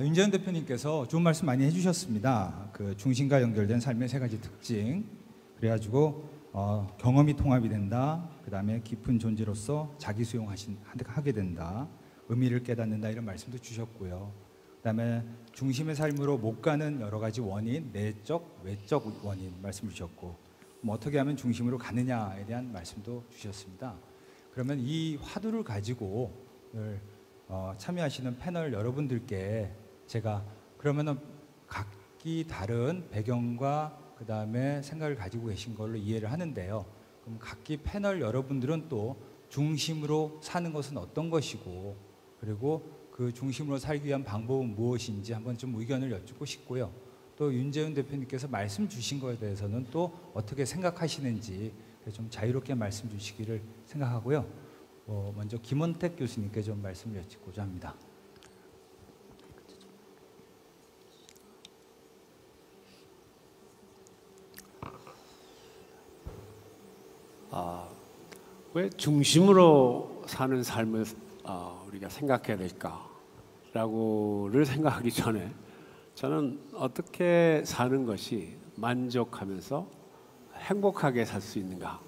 윤재현 대표님께서 좋은 말씀 많이 해주셨습니다. 그 중심과 연결된 삶의 세 가지 특징. 그래가지고 경험이 통합이 된다. 그 다음에 깊은 존재로서 자기 수용하게 된다. 의미를 깨닫는다 이런 말씀도 주셨고요. 그 다음에 중심의 삶으로 못 가는 여러 가지 원인, 내적, 외적 원인 말씀 주셨고 어떻게 하면 중심으로 가느냐에 대한 말씀도 주셨습니다. 그러면 이 화두를 가지고 오늘 참여하시는 패널 여러분들께 제가 그러면은 각기 다른 배경과 그 다음에 생각을 가지고 계신 걸로 이해를 하는데요. 그럼 각기 패널 여러분들은 또 중심으로 사는 것은 어떤 것이고 그리고 그 중심으로 살기 위한 방법은 무엇인지 한번 좀 의견을 여쭙고 싶고요. 또 윤재훈 대표님께서 말씀 주신 것에 대해서는 또 어떻게 생각하시는지 좀 자유롭게 말씀 주시기를 생각하고요. 먼저 김원택 교수님께 좀 말씀을 여쭙고자 합니다. 왜 중심으로 사는 삶을 우리가 생각해야 될까라고를 생각하기 전에 저는 어떻게 사는 것이 만족하면서 행복하게 살 수 있는가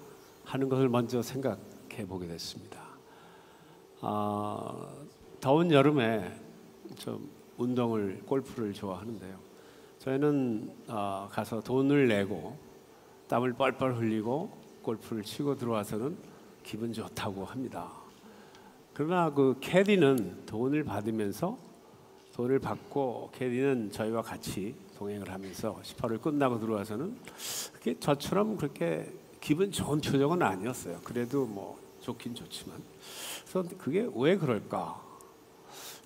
하는 것을 먼저 생각해 보게 됐습니다. 더운 여름에 좀 운동을 골프를 좋아하는데요. 저희는 가서 돈을 내고 땀을 뻘뻘 흘리고 골프를 치고 들어와서는 기분 좋다고 합니다. 그러나 그 캐디는 돈을 받고 캐디는 저희와 같이 동행을 하면서 18홀 끝나고 들어와서는 그게 저처럼 그렇게 기분 좋은 표정은 아니었어요. 그래도 뭐 좋긴 좋지만. 그래서 그게 왜 그럴까?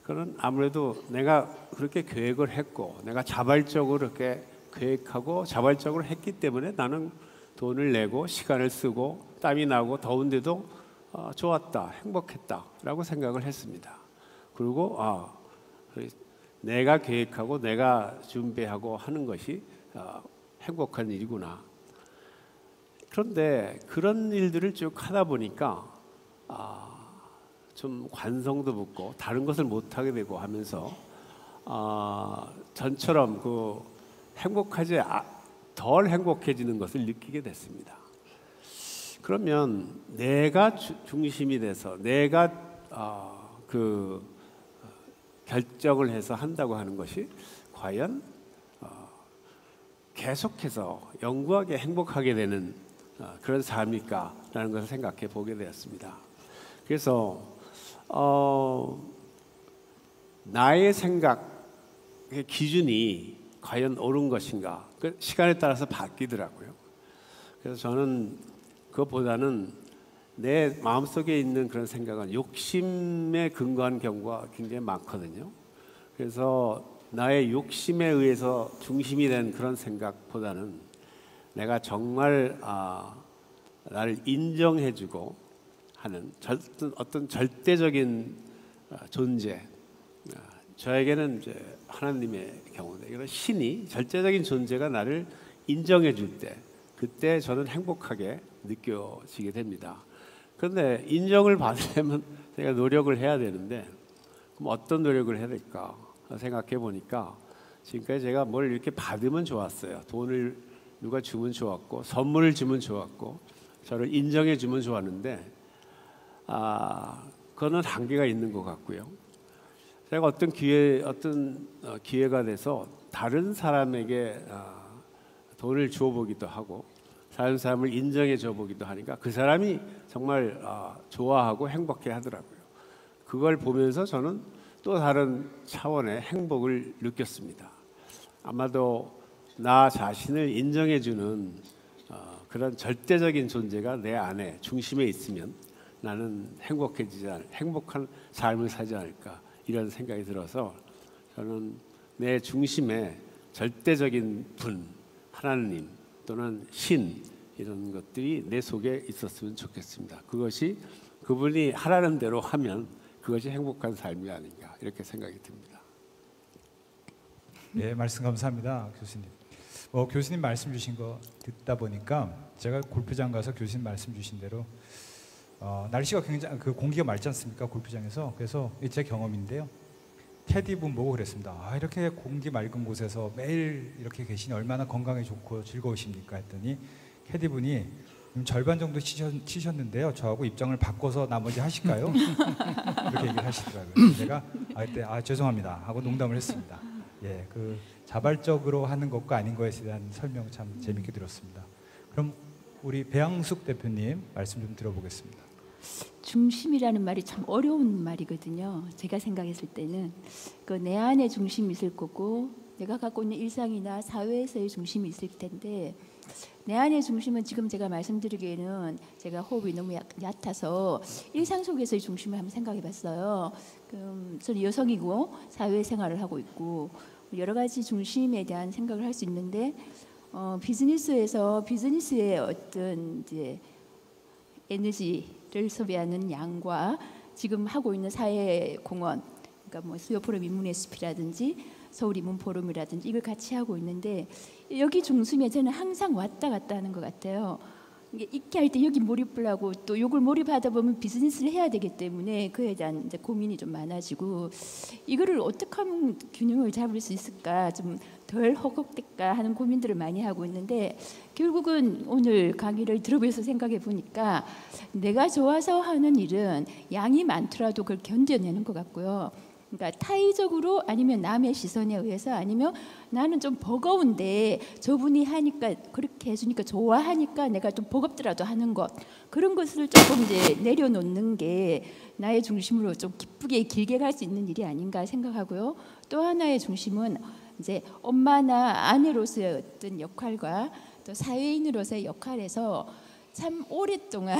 그는 아무래도 내가 그렇게 계획을 했고 내가 자발적으로 그렇게 계획하고 자발적으로 했기 때문에 나는 돈을 내고 시간을 쓰고 땀이 나고 더운데도 좋았다, 행복했다라고 생각을 했습니다. 그리고 내가 계획하고 내가 준비하고 하는 것이 행복한 일이구나. 그런데 그런 일들을 쭉 하다 보니까 좀 관성도 붙고 다른 것을 못하게 되고 하면서 전처럼 그 행복하지 덜 행복해지는 것을 느끼게 됐습니다. 그러면 내가 중심이 돼서 내가 그 결정을 해서 한다고 하는 것이 과연 계속해서 영구하게 행복하게 되는 그런 삶일까라는 것을 생각해 보게 되었습니다. 그래서 나의 생각의 기준이 과연 옳은 것인가? 그 시간에 따라서 바뀌더라고요. 그래서 저는 그것보다는 내 마음속에 있는 그런 생각은 욕심에 근거한 경우가 굉장히 많거든요. 그래서 나의 욕심에 의해서 중심이 된 그런 생각보다는 내가 정말 나를 인정해주고 하는 어떤 절대적인 존재, 저에게는 이제 하나님의 경우인데 이런 신이 절대적인 존재가 나를 인정해 줄 때 그때 저는 행복하게 느껴지게 됩니다. 그런데 인정을 받으려면 제가 노력을 해야 되는데 그럼 어떤 노력을 해야 될까 생각해 보니까 지금까지 제가 뭘 이렇게 받으면 좋았어요. 돈을 누가 주면 좋았고 선물을 주면 좋았고 저를 인정해 주면 좋았는데 그거는 한계가 있는 것 같고요. 제가 어떤 기회가 돼서 다른 사람에게 돈을 주어보기도 하고 다른 사람을 인정해 줘보기도 하니까 그 사람이 정말 좋아하고 행복해 하더라고요. 그걸 보면서 저는 또 다른 차원의 행복을 느꼈습니다. 아마도 나 자신을 인정해 주는 그런 절대적인 존재가 내 안에 중심에 있으면 나는 행복한 삶을 살지 않을까 이런 생각이 들어서 저는 내 중심에 절대적인 분, 하나님 또는 신 이런 것들이 내 속에 있었으면 좋겠습니다. 그것이 그분이 하라는 대로 하면 그것이 행복한 삶이 아닌가 이렇게 생각이 듭니다. 네, 말씀 감사합니다, 교수님. 교수님 말씀 주신 거 듣다 보니까 제가 골프장 가서 교수님 말씀 주신 대로 날씨가 굉장히 공기가 맑지 않습니까, 골프장에서. 그래서 제 경험인데요. 테디분 보고 그랬습니다. 아, 이렇게 공기 맑은 곳에서 매일 이렇게 계시니 얼마나 건강에 좋고 즐거우십니까 했더니 캐디분이 절반 정도 치셨는데요. 저하고 입장을 바꿔서 나머지 하실까요? 이렇게 얘기를 하시더라고요. 제가 그때 죄송합니다 하고 농담을 했습니다. 예, 그 자발적으로 하는 것과 아닌 것에 대한 설명 참 재밌게 들었습니다. 그럼 우리 배양숙 대표님 말씀 좀 들어보겠습니다. 중심이라는 말이 참 어려운 말이거든요. 제가 생각했을 때는 그 내 안에 중심이 있을 거고 내가 갖고 있는 일상이나 사회에서의 중심이 있을 텐데 내 안의 중심은 지금 제가 말씀드리기에는 제가 호흡이 너무 얕아서 일상 속에서의 중심을 한번 생각해 봤어요. 저는 여성이고 사회생활을 하고 있고 여러 가지 중심에 대한 생각을 할 수 있는데 비즈니스에서 비즈니스의 어떤 이제 에너지를 소비하는 양과 지금 하고 있는 사회 공헌, 그러니까 뭐 수요 포럼 인문의 숲이라든지 서울 인문 포럼이라든지 이걸 같이 하고 있는데 여기 중심에 저는 항상 왔다 갔다 하는 것 같아요. 이게 있게 할 때 여기 몰입을 하고 또 이걸 몰입하다 보면 비즈니스를 해야 되기 때문에 그에 대한 이제 고민이 좀 많아지고 이거를 어떻게 하면 균형을 잡을 수 있을까 좀 덜 허걱댈까 하는 고민들을 많이 하고 있는데 결국은 오늘 강의를 들어보면서 생각해 보니까 내가 좋아서 하는 일은 양이 많더라도 그걸 견뎌내는 것 같고요. 그러니까 타의적으로 아니면 남의 시선에 의해서 아니면 나는 좀 버거운데 저분이 하니까 그렇게 해주니까 좋아하니까 내가 좀 버겁더라도 하는 것 그런 것을 조금 이제 내려놓는 게 나의 중심으로 좀 기쁘게 길게 갈 수 있는 일이 아닌가 생각하고요. 또 하나의 중심은 이제 엄마나 아내로서의 어떤 역할과 또 사회인으로서의 역할에서 참 오랫동안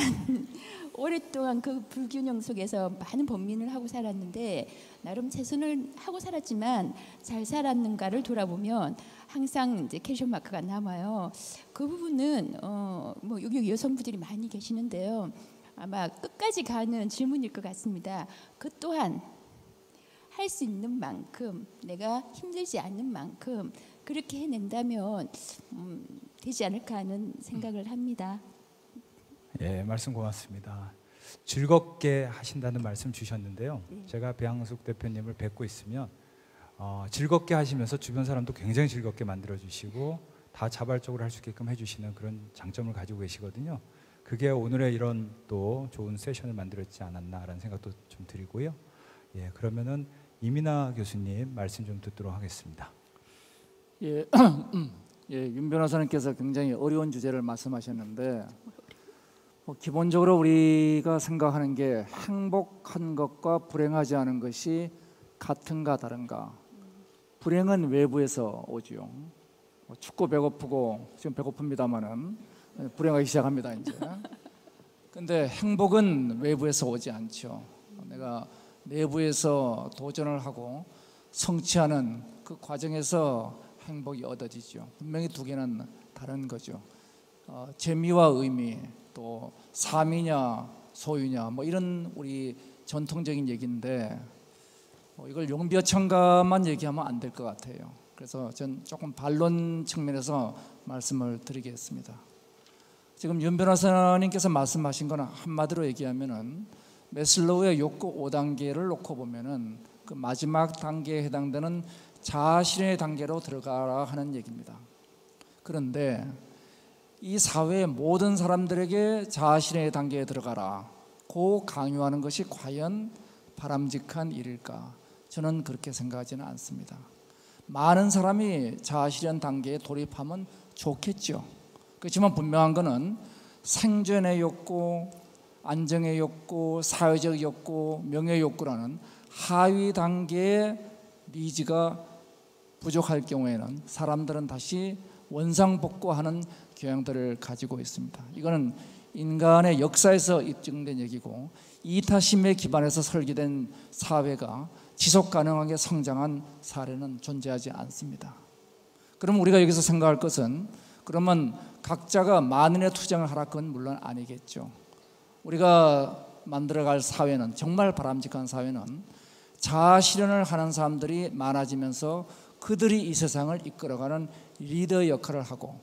그 불균형 속에서 많은 번민을 하고 살았는데 나름 최선을 하고 살았지만 잘 살았는가를 돌아보면 항상 이제 캐션 마크가 남아요. 그 부분은 뭐 여기 여성분들이 많이 계시는데요. 아마 끝까지 가는 질문일 것 같습니다. 그 또한 할 수 있는 만큼 내가 힘들지 않는 만큼 그렇게 해낸다면 되지 않을까 하는 생각을 합니다. 예, 말씀 고맙습니다. 즐겁게 하신다는 말씀 주셨는데요. 네. 제가 배양숙 대표님을 뵙고 있으면 즐겁게 하시면서 주변 사람도 굉장히 즐겁게 만들어 주시고 다 자발적으로 할 수 있게끔 해주시는 그런 장점을 가지고 계시거든요. 그게 오늘의 이런 또 좋은 세션을 만들었지 않았나라는 생각도 좀 드리고요. 예, 그러면은 이민아 교수님 말씀 좀 듣도록 하겠습니다. 예, 윤 변호사님께서 굉장히 어려운 주제를 말씀하셨는데 기본적으로 우리가 생각하는 게 행복한 것과 불행하지 않은 것이 같은가 다른가. 불행은 외부에서 오지요. 춥고 배고프고 지금 배고픕니다마는 불행하기 시작합니다 이제. 근데 행복은 외부에서 오지 않죠. 내가 내부에서 도전을 하고 성취하는 그 과정에서 행복이 얻어지죠. 분명히 두 개는 다른 거죠. 재미와 의미, 또 삶이냐 소유냐 뭐 이런 우리 전통적인 얘기인데 이걸 용비어천가만 얘기하면 안 될 것 같아요. 그래서 전 조금 반론 측면에서 말씀을 드리겠습니다. 지금 윤 변호사님께서 말씀하신 거는 한마디로 얘기하면은 매슬로우의 욕구 5단계를 놓고 보면은 그 마지막 단계에 해당되는 자아실현의 단계로 들어가라 하는 얘기입니다. 그런데 이 사회의 모든 사람들에게 자아실현의 단계에 들어가라 고 강요하는 것이 과연 바람직한 일일까? 저는 그렇게 생각하지는 않습니다. 많은 사람이 자아실현 단계에 돌입하면 좋겠죠. 그렇지만 분명한 것은 생존의 욕구, 안정의 욕구, 사회적 욕구, 명예 욕구라는 하위 단계의 니즈가 부족할 경우에는 사람들은 다시 원상복구하는 경향들을 가지고 있습니다. 이거는 인간의 역사에서 입증된 얘기고 이타심에 기반해서 설계된 사회가 지속 가능하게 성장한 사례는 존재하지 않습니다. 그럼 우리가 여기서 생각할 것은 그러면 각자가 만인의 투쟁을 하라 그건 물론 아니겠죠. 우리가 만들어갈 사회는 정말 바람직한 사회는 자아 실현을 하는 사람들이 많아지면서 그들이 이 세상을 이끌어가는 리더 역할을 하고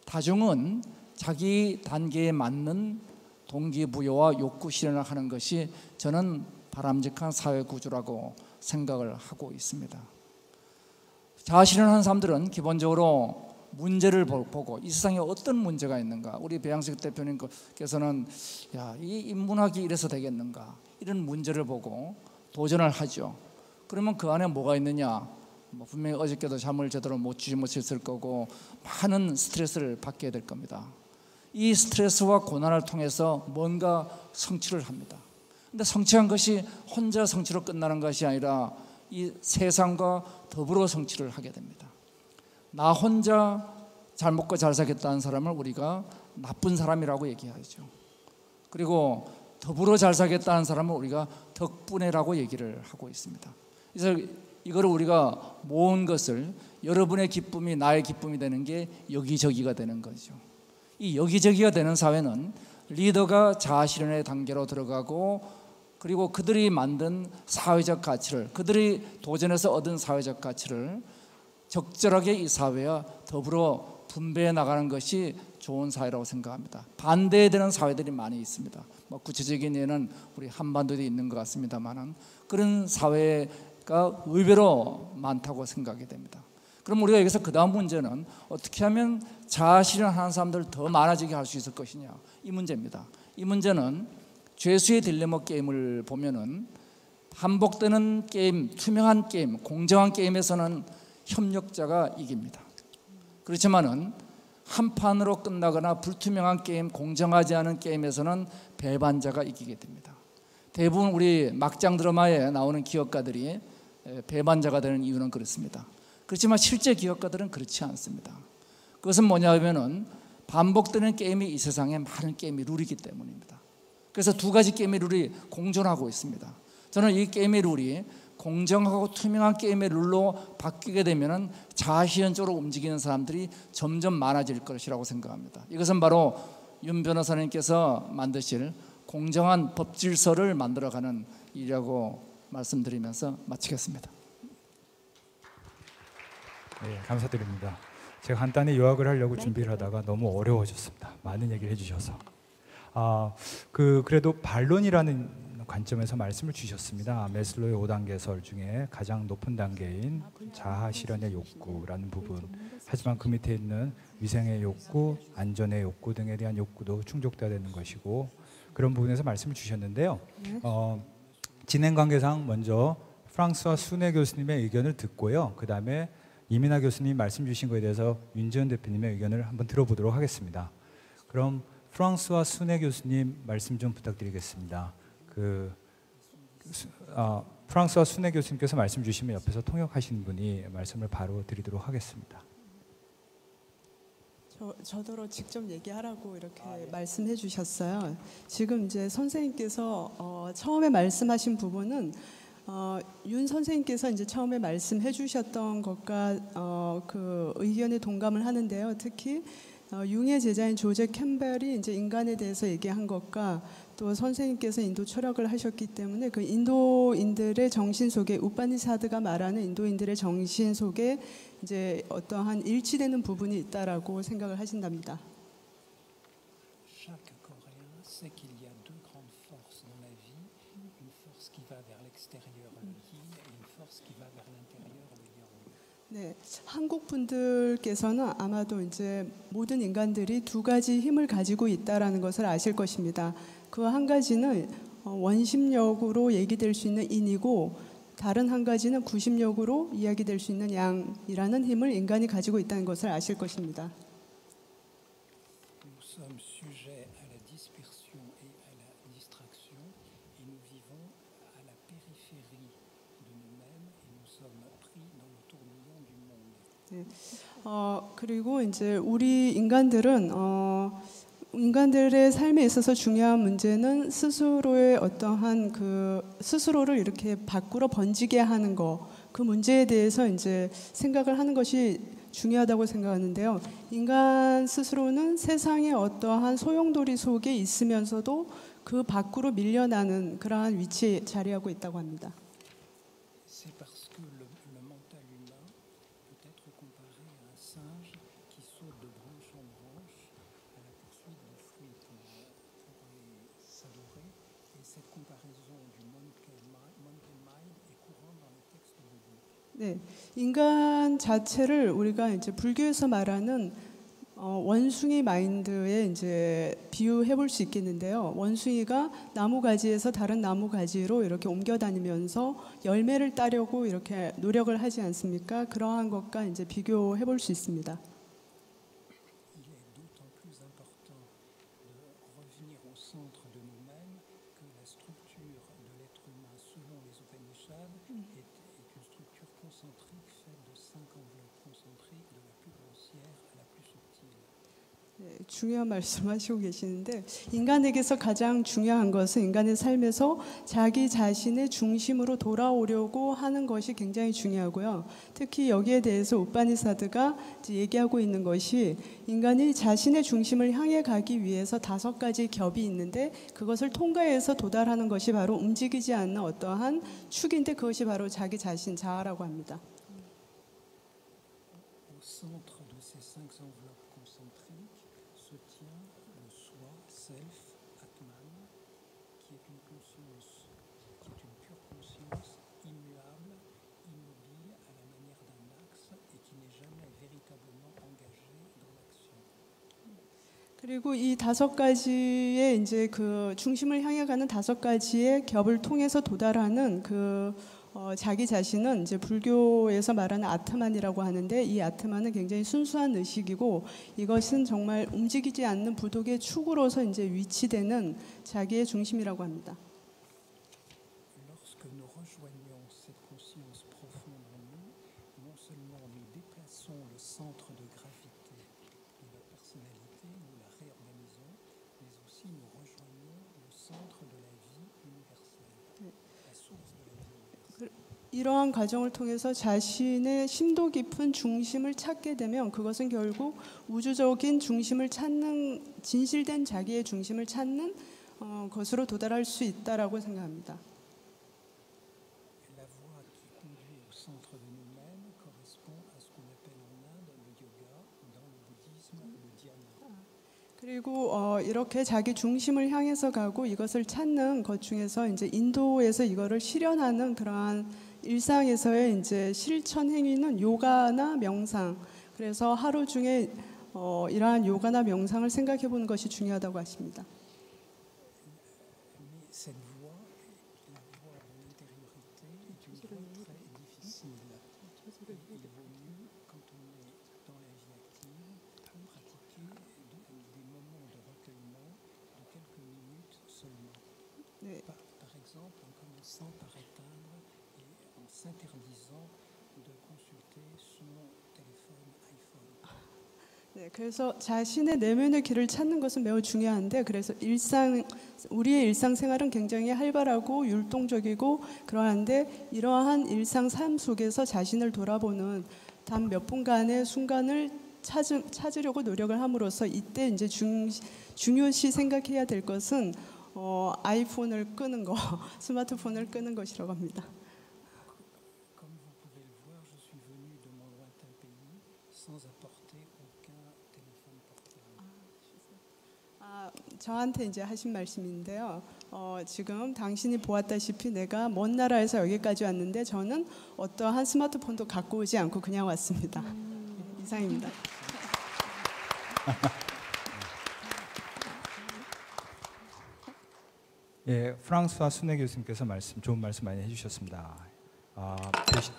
다중은 자기 단계에 맞는 동기부여와 욕구 실현을 하는 것이 저는 바람직한 사회 구조라고 생각을 하고 있습니다. 자아실현하는 사람들은 기본적으로 문제를 보고 이 세상에 어떤 문제가 있는가. 우리 배양식 대표님께서는 이 인문학이 이래서 되겠는가, 이런 문제를 보고 도전을 하죠. 그러면 그 안에 뭐가 있느냐, 분명히 어저께도 잠을 제대로 못 주무셨을 거고 많은 스트레스를 받게 될 겁니다. 이 스트레스와 고난을 통해서 뭔가 성취를 합니다. 근데 성취한 것이 혼자 성취로 끝나는 것이 아니라 이 세상과 더불어 성취를 하게 됩니다. 나 혼자 잘 먹고 잘 살겠다는 사람을 우리가 나쁜 사람이라고 얘기하죠. 그리고 더불어 잘 살겠다는 사람을 우리가 덕분에라고 얘기를 하고 있습니다. 그래서 이거를 우리가 모은 것을 여러분의 기쁨이 나의 기쁨이 되는 게 여기저기가 되는 거죠. 이 여기저기가 되는 사회는 리더가 자아실현의 단계로 들어가고, 그리고 그들이 만든 사회적 가치를, 그들이 도전해서 얻은 사회적 가치를 적절하게 이 사회와 더불어 분배해 나가는 것이 좋은 사회라고 생각합니다. 반대되는 사회들이 많이 있습니다. 구체적인 예는 우리 한반도에 있는 것 같습니다만 그런 사회가 의외로 많다고 생각이 됩니다. 그럼 우리가 여기서 그 다음 문제는 어떻게 하면 자아실현하는 사람들을 더 많아지게 할 수 있을 것이냐, 이 문제입니다. 이 문제는 죄수의 딜레마 게임을 보면은 반복되는 게임, 투명한 게임, 공정한 게임에서는 협력자가 이깁니다. 그렇지만은 한 판으로 끝나거나 불투명한 게임, 공정하지 않은 게임에서는 배반자가 이기게 됩니다. 대부분 우리 막장 드라마에 나오는 기업가들이 배반자가 되는 이유는 그렇습니다. 그렇지만 실제 기업가들은 그렇지 않습니다. 그것은 뭐냐면은 반복되는 게임이 이 세상에 많은 게임이 룰이기 때문입니다. 그래서 두 가지 게임의 룰이 공존하고 있습니다. 저는 이 게임의 룰이 공정하고 투명한 게임의 룰로 바뀌게 되면 자아실현적으로 움직이는 사람들이 점점 많아질 것이라고 생각합니다. 이것은 바로 윤 변호사님께서 만드실 공정한 법 질서를 만들어가는 일이라고 말씀드리면서 마치겠습니다. 네, 감사드립니다. 제가 간단히 요약을 하려고 준비를 하다가 너무 어려워졌습니다. 많은 얘기를 해주셔서. 그래도 반론이라는 관점에서 말씀을 주셨습니다. 매슬로의 5단계설 중에 가장 높은 단계인 자아 실현의 욕구라는 부분. 하지만 그 밑에 있는 위생의 욕구, 안전의 욕구 등에 대한 욕구도 충족돼야 되는 것이고, 그런 부분에서 말씀을 주셨는데요. 진행 관계상 먼저 프랑스와 순애 교수님의 의견을 듣고요. 그 다음에 이민아 교수님 말씀 주신 것에 대해서 윤지원 대표님의 의견을 한번 들어보도록 하겠습니다. 그럼 프랑스와 순애 교수님 말씀 좀 부탁드리겠습니다. 프랑스와 순애 교수님께서 말씀 주시면 옆에서 통역하시는 분이 말씀을 바로 드리도록 하겠습니다. 저더러 직접 얘기하라고 이렇게 말씀해 주셨어요. 지금 이제 선생님께서 처음에 말씀하신 부분은 윤 선생님께서 이제 처음에 말씀해 주셨던 것과 그 의견에 동감을 하는데요. 특히 융의 제자인 조제 캠벨이 이제 인간에 대해서 얘기한 것과 또 선생님께서 인도 철학을 하셨기 때문에 그 인도인들의 정신 속에, 우파니사드가 말하는 인도인들의 정신 속에 이제 어떠한 일치되는 부분이 있다라고 생각을 하신답니다. Chaque Coréen sait qu'il y a deux grandes forces dans la vie, une force qui va vers l'extérieur, le yin, et une force qui va vers l'intérieur, le yang. 네, 한국 분들께서는 아마도 이제 모든 인간들이 두 가지 힘을 가지고 있다라는 것을 아실 것입니다. 그 한 가지는 원심력으로 얘기될 수 있는 인이고, 다른 한 가지는 구심력으로 이야기될 수 있는 양이라는 힘을 인간이 가지고 있다는 것을 아실 것입니다. Nous sommes sujets à la dispersion et à la distraction, et nous vivons à la périphérie de nous-mêmes, et nous sommes pris dans le tourbillon du monde. 네, 그리고 이제 우리 인간들은 인간들의 삶에 있어서 중요한 문제는 스스로의 어떠한 스스로를 이렇게 밖으로 번지게 하는 거, 그 문제에 대해서 이제 생각을 하는 것이 중요하다고 생각하는데요. 인간 스스로는 세상의 어떠한 소용돌이 속에 있으면서도 그 밖으로 밀려나는 그러한 위치에 자리하고 있다고 합니다. C'est parce que le mental humain peut être comparé à un singe qui saute de branche en branche à la poursuite du fruit pour les savourer. Et cette comparaison du monkey mind est courante dans les 네, 인간 자체를 우리가 이제 불교에서 말하는 원숭이 마인드에 이제 비유해 볼 수 있겠는데요. 원숭이가 나무 가지에서 다른 나무 가지로 이렇게 옮겨 다니면서 열매를 따려고 이렇게 노력을 하지 않습니까? 그러한 것과 이제 비교해 볼 수 있습니다. Il est d'autant plus important de revenir au centre de nous-mêmes que la structure de l'être humain, selon les Upanishads, est une structure concentrique faite de 5 enveloppes concentriques, de la plus grossière à la plus subtile. 네, 중요한 말씀하시고 계시는데 인간에게서 가장 중요한 것은 인간의 삶에서 자기 자신의 중심으로 돌아오려고 하는 것이 굉장히 중요하고요. 특히 여기에 대해서 우파니사드가 이제 얘기하고 있는 것이 인간이 자신의 중심을 향해 가기 위해서 5가지 겹이 있는데 그것을 통과해서 도달하는 것이 바로 움직이지 않는 어떠한 축인데 그것이 바로 자기 자신 자아라고 합니다. Au centre de ces 5 enveloppes concentriques se tient le soi, self, Atman, qui est une conscience, qui est une pure conscience immuable, immobile à la manière d'un axe et qui n'est jamais véritablement engagée dans l'action. 그리고 이 5가지의 이제 그 중심을 향해 가는 5가지의 겹을 통해서 도달하는 그 자기 자신은 이제 불교에서 말하는 아트만이라고 하는데 이 아트만은 굉장히 순수한 의식이고 이것은 정말 움직이지 않는 부독의 축으로서 이제 위치되는 자기의 중심이라고 합니다. Lorsque nous rejoignons cette conscience profonde en nous, non seulement nous déplaçons le centre de gravité de la personnalité, nous la réorganisons, mais aussi nous rejoignons le centre de la vie universelle, la source de la vie universelle. 이러한 과정을 통해서 자신의 심도 깊은 중심을 찾게 되면 그것은 결국 우주적인 중심을 찾는 진실된 자기의 중심을 찾는 것으로 도달할 수 있다라고 생각합니다. La voie qui conduit au centre de nous-mêmes correspond à ce qu'on appelle en Inde le yoga, dans le bouddhisme le dhyana. 그리고 이렇게 자기 중심을 향해서 가고 이것을 찾는 것 중에서 이제 인도에서 이거를 실현하는 그러한 일상에서의 이제 실천 행위는 요가나 명상. 그래서 하루 중에 이러한 요가나 명상을 생각해 보는 것이 중요하다고 하십니다. Mais cette voie, la voie de l'intériorité, est une voie très difficile. Il vaut mieux, quand on est dans la vie active, pratiquer des moments de recueillement de quelques minutes seulement. 네. Par exemple, en commençant par éteindre et en s'interdisant de consulter son téléphone iPhone. 네, 그래서 자신의 내면의 길을 찾는 것은 매우 중요한데 그래서 우리의 일상생활은 굉장히 활발하고 율동적이고 그러한데 이러한 일상 삶 속에서 자신을 돌아보는 단 몇 분간의 순간을 찾으려고 노력을 함으로써 이때 이제 중요시 생각해야 될 것은 아이폰을 끄는 거, 스마트폰을 끄는 것이라고 합니다. Comme vous pouvez le voir, je suis venu de mon lointain pays sans apporter aucun téléphone portable. 저한테 이제 하신 말씀인데요. 지금 당신이 보았다시피 내가 먼 나라에서 여기까지 왔는데 저는 어떠한 스마트폰도 갖고 오지 않고 그냥 왔습니다. 이상입니다. 예, 프랑스와 순회 교수님께서 좋은 말씀 많이 해주셨습니다.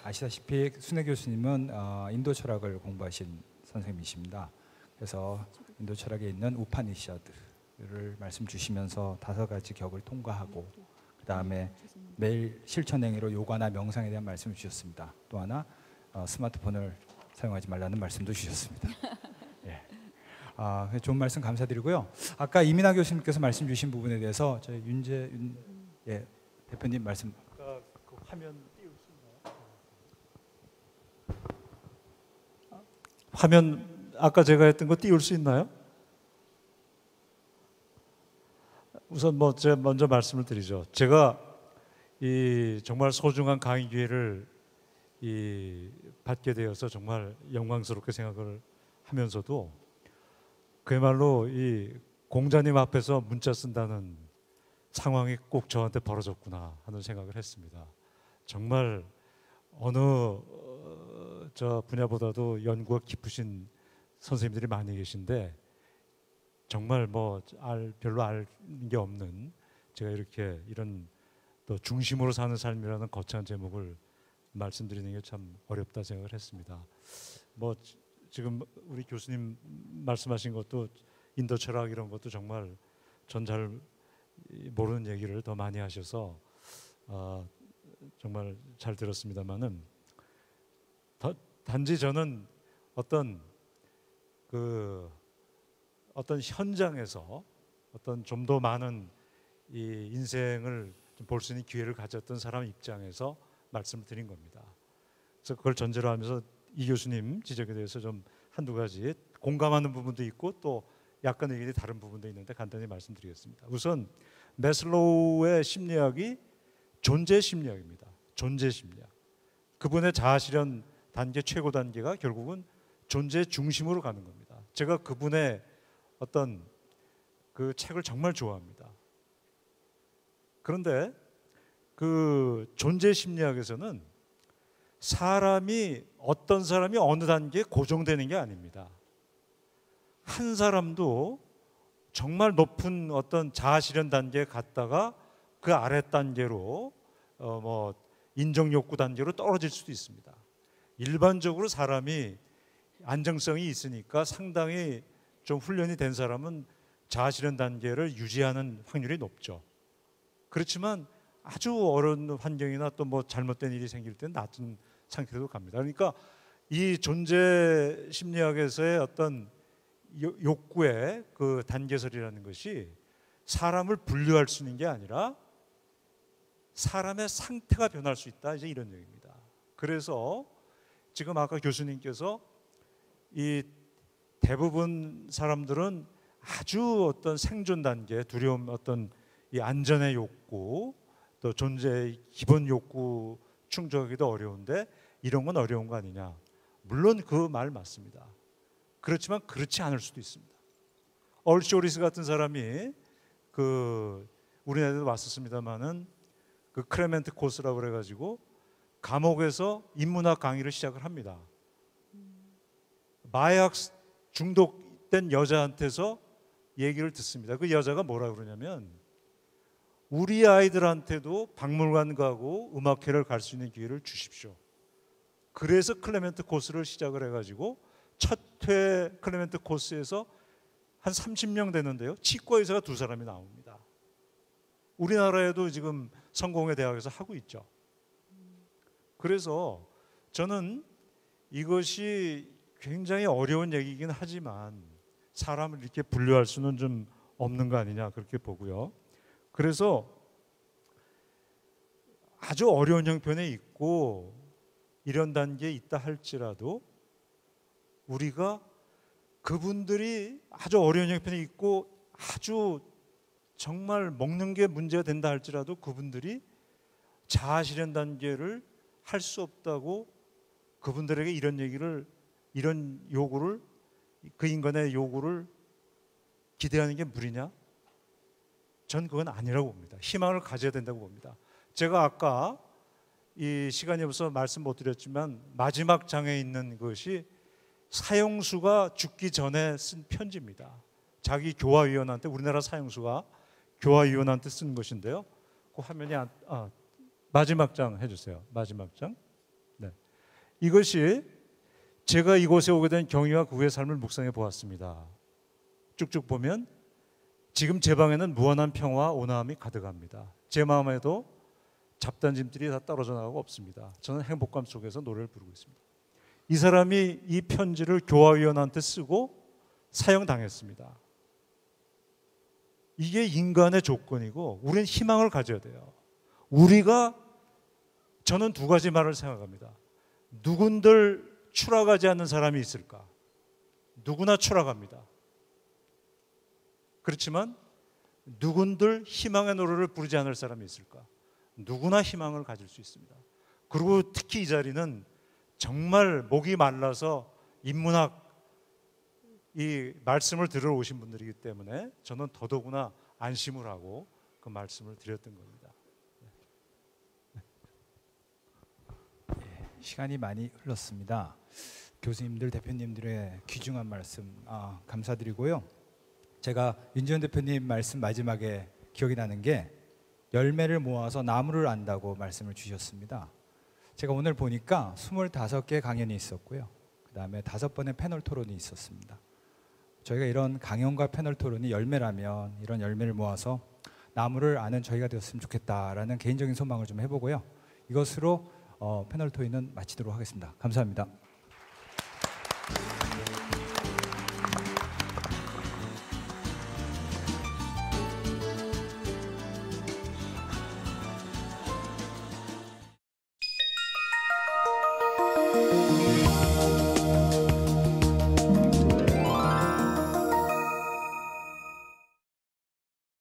아시다시피 순회 교수님은 인도 철학을 공부하신 선생님이십니다. 그래서 인도 철학에 있는 우파니샤드를 말씀 주시면서 5가지 격을 통과하고 그 다음에 매일 실천 행위로 요가나 명상에 대한 말씀을 주셨습니다. 또 하나 스마트폰을 사용하지 말라는 말씀도 주셨습니다. 예. 좋은 말씀 감사드리고요. 아까 이민아 교수님께서 말씀 주신 부분에 대해서 저희 예, 대표님 말씀. 아까 그 화면 띄울 수 있나요? 화면 아까 제가 했던 거 띄울 수 있나요? 우선 제가 먼저 말씀을 드리죠. 제가 이 정말 소중한 강의 기회를 받게 되어서 정말 영광스럽게 생각을 하면서도 그야말로 이 공자님 앞에서 문자 쓴다는 상황이 꼭 저한테 벌어졌구나 하는 생각을 했습니다. 정말 어느 저 분야보다도 연구가 깊으신 선생님들이 많이 계신데 정말 뭐 별로 알 게 없는 제가 이렇게 이런 또 중심으로 사는 삶이라는 거창한 제목을 말씀드리는 게 참 어렵다 생각을 했습니다. 뭐 지금 우리 교수님 말씀하신 것도 인도 철학 이런 것도 정말 전 잘 모르는 얘기를 더 많이 하셔서 정말 잘 들었습니다만은 단지 저는 어떤 현장에서 어떤 좀 더 많은 이 인생을 볼 수 있는 기회를 가졌던 사람 입장에서 말씀을 드린 겁니다. 그래서 그걸 전제로 하면서 이 교수님 지적에 대해서 좀 한두 가지 공감하는 부분도 있고 또 약간 의견이 다른 부분도 있는데 간단히 말씀드리겠습니다. 우선 매슬로우의 심리학이 존재 심리학입니다. 존재 심리학. 그분의 자아실현 단계 최고 단계가 결국은 존재 중심으로 가는 겁니다. 제가 그분의 어떤 그 책을 정말 좋아합니다. 그런데 그 존재 심리학에서는 어떤 사람이 어느 단계에 고정되는 게 아닙니다. 한 사람도 정말 높은 어떤 자아실현 단계에 갔다가 그 아래 단계로 뭐 인정 욕구 단계로 떨어질 수도 있습니다. 일반적으로 사람이 안정성이 있으니까 상당히 좀 훈련이 된 사람은 자아실현 단계를 유지하는 확률이 높죠. 그렇지만 아주 어려운 환경이나 또 뭐 잘못된 일이 생길 때는 낮은 상태로 갑니다. 그러니까 이 존재 심리학에서의 어떤 욕구의 그 단계설이라는 것이 사람을 분류할 수 있는 게 아니라 사람의 상태가 변할 수 있다, 이제 이런 얘기입니다. 그래서 지금 아까 교수님께서 이 대부분 사람들은 아주 어떤 생존 단계, 두려움, 어떤 이 안전의 욕구, 또 존재의 기본 욕구 충족하기도 어려운데 이런 건 어려운 거 아니냐. 물론 그 말 맞습니다. 그렇지만 그렇지 않을 수도 있습니다. 얼쇼리스 같은 사람이 그 우리나라에도 왔었습니다만은 그 크레멘트 코스라고 그래가지고 감옥에서 인문학 강의를 시작을 합니다. 마약 중독된 여자한테서 얘기를 듣습니다. 그 여자가 뭐라 그러냐면 우리 아이들한테도 박물관 가고 음악회를 갈 수 있는 기회를 주십시오. 그래서 클레멘트 코스를 시작을 해가지고 첫 회 클레멘트 코스에서 한 30명 되는데요. 치과 의사가 2사람이 나옵니다. 우리나라에도 지금 성공회 대학에서 하고 있죠. 그래서 저는 이것이 굉장히 어려운 얘기이긴 하지만 사람을 이렇게 분류할 수는 좀 없는 거 아니냐 그렇게 보고요. 그래서 아주 어려운 형편에 있고 이런 단계에 있다 할지라도 우리가 그분들이 아주 어려운 형편에 있고 아주 정말 먹는 게 문제가 된다 할지라도 그분들이 자아실현 단계를 할 수 없다고 그분들에게 이런 요구를 그 인간의 요구를 기대하는 게 무리냐? 전 그건 아니라고 봅니다. 희망을 가져야 된다고 봅니다. 제가 아까 이 시간이 없어서 말씀 못 드렸지만 마지막 장에 있는 것이 사형수가 죽기 전에 쓴 편지입니다. 자기 교화위원한테, 우리나라 사형수가 교화위원한테 쓴 것인데요. 그 화면이 마지막 장 해주세요. 마지막 장. 네. 이것이 제가 이곳에 오게 된 경위와 그 후의 삶을 묵상해 보았습니다. 쭉쭉 보면 지금 제 방에는 무한한 평화와 온화함이 가득합니다. 제 마음에도 잡다한 짐들이 다 떨어져 나가고 없습니다. 저는 행복감 속에서 노래를 부르고 있습니다. 이 사람이 이 편지를 교화위원한테 쓰고 사형당했습니다. 이게 인간의 조건이고 우리는 희망을 가져야 돼요. 저는 2가지 말을 생각합니다. 누군들 추락하지 않는 사람이 있을까? 누구나 추락합니다. 그렇지만 누군들 희망의 노래를 부르지 않을 사람이 있을까? 누구나 희망을 가질 수 있습니다. 그리고 특히 이 자리는 정말 목이 말라서 인문학 이 말씀을 들으러 오신 분들이기 때문에 저는 더더구나 안심을 하고 그 말씀을 드렸던 겁니다. 시간이 많이 흘렀습니다. 교수님들, 대표님들의 귀중한 말씀 감사드리고요. 제가 윤지원 대표님 말씀 마지막에 기억이 나는 게 열매를 모아서 나무를 안다고 말씀을 주셨습니다. 제가 오늘 보니까 25개 강연이 있었고요. 그 다음에 5번의 패널 토론이 있었습니다. 저희가 이런 강연과 패널 토론이 열매라면 이런 열매를 모아서 나무를 아는 저희가 되었으면 좋겠다라는 개인적인 소망을 좀 해보고요. 이것으로 패널 토론은 마치도록 하겠습니다. 감사합니다.